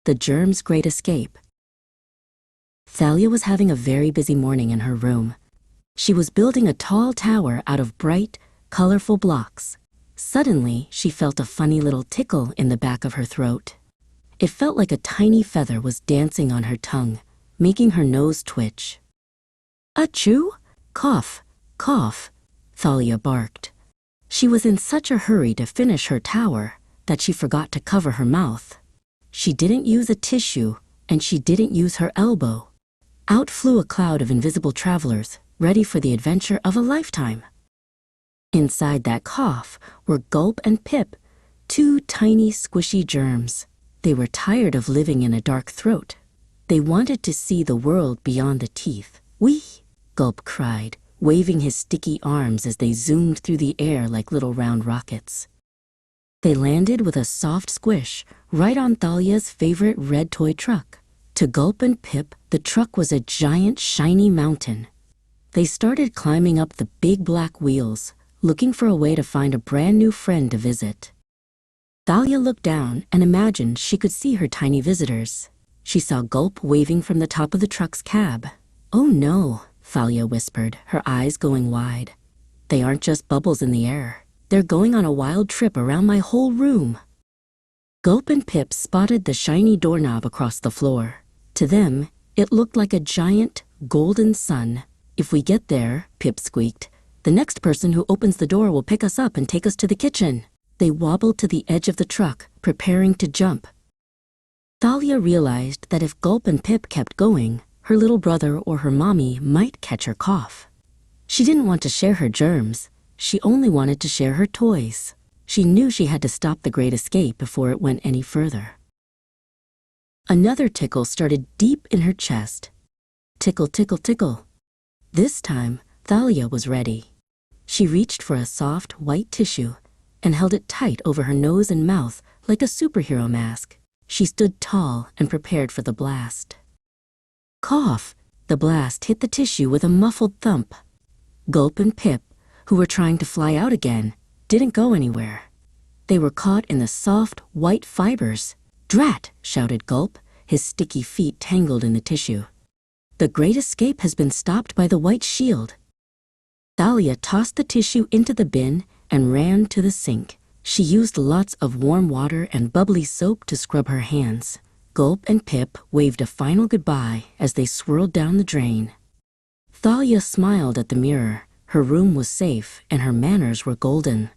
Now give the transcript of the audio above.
The Germs Great Escape. Thalia was having a very busy morning in her room. She was building a tall tower out of bright, colorful blocks. Suddenly, she felt a funny little tickle in the back of her throat. It felt like a tiny feather was dancing on her tongue, making her nose twitch. "Achoo! Cough, cough," Thalia barked. She was in such a hurry to finish her tower that she forgot to cover her mouth. She didn't use a tissue, and she didn't use her elbow. Out flew a cloud of invisible travelers, ready for the adventure of a lifetime. Inside that cough were Gulp and Pip, two tiny squishy germs. They were tired of living in a dark throat. They wanted to see the world beyond the teeth. "Wee!" Gulp cried, waving his sticky arms as they zoomed through the air like little round rockets. They landed with a soft squish right on Thalia's favorite red toy truck. To Gulp and Pip, the truck was a giant, shiny mountain. They started climbing up the big black wheels, looking for a way to find a brand new friend to visit. Thalia looked down and imagined she could see her tiny visitors. She saw Gulp waving from the top of the truck's cab. "Oh no," Thalia whispered, her eyes going wide. "They aren't just bubbles in the air. They're going on a wild trip around my whole room." Gulp and Pip spotted the shiny doorknob across the floor. To them, it looked like a giant, golden sun. "If we get there," Pip squeaked, "the next person who opens the door will pick us up and take us to the kitchen." They wobbled to the edge of the truck, preparing to jump. Thalia realized that if Gulp and Pip kept going, her little brother or her mommy might catch her cough. She didn't want to share her germs. She only wanted to share her toys. She knew she had to stop the Great Escape before it went any further. Another tickle started deep in her chest. Tickle, tickle, tickle. This time, Thalia was ready. She reached for a soft, white tissue and held it tight over her nose and mouth like a superhero mask. She stood tall and prepared for the blast. Cough! The blast hit the tissue with a muffled thump. Gulp and Pip, who were trying to fly out again, didn't go anywhere. They were caught in the soft, white fibers. "Drat!" shouted Gulp, his sticky feet tangled in the tissue. "The Great Escape has been stopped by the white shield." Thalia tossed the tissue into the bin and ran to the sink. She used lots of warm water and bubbly soap to scrub her hands. Gulp and Pip waved a final goodbye as they swirled down the drain. Thalia smiled at the mirror. Her room was safe and her manners were golden.